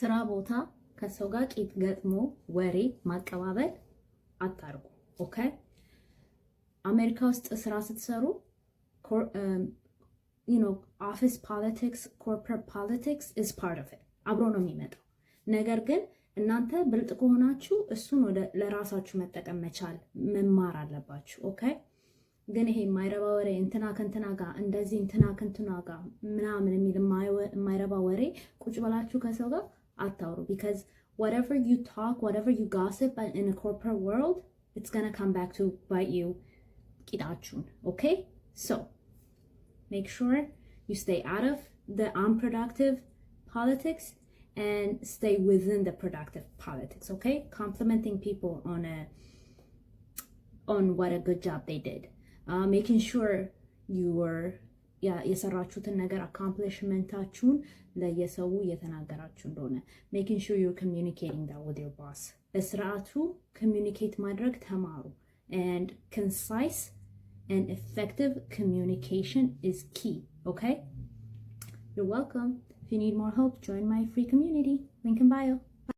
ስራ ቦታ ከሰው ጋር ቂጥ ገጥሞ ወሬ ማቀባበል አታርጉ። ኦኬ። አሜሪካ ውስጥ ስራ ስትሰሩ ኦፊስ ፖለቲክስ፣ ኮርፖሬት ፖለቲክስ ኢዝ ፓርት ኦፍ ኢት፣ አብሮ ነው የሚመጣው። ነገር ግን እናንተ ብልጥ ከሆናችሁ እሱን ለራሳችሁ መጠቀም መቻል መማር አለባችሁ። ኦኬ። ግን ይሄ የማይረባ ወሬ እንትና ከንትና ጋር እንደዚህ እንትና ከንትና ጋር ምናምን የሚል የማይረባ ወሬ ቁጭ ብላችሁ ከሰው ጋር አታውሩ። because whatever you talk, whatever you gossip in a corporate world, it's gonna come back to bite you ቂጣችሁን። okay, so make sure you stay out of the unproductive politics and stay within the productive politics. Okay, complimenting people on what a good job they did, making sure you were የሰራችሁትን ነገር አካምፕሊሽመንታችሁን ለየሰው እየተናገራችሁ እንደሆነ making sure you're communicating that with your boss። በስርዓቱ communicate ማድረግ ተማሩ and concise and effective communication is key. Okay, you're welcome. If you need more help, join my free community, link in bio.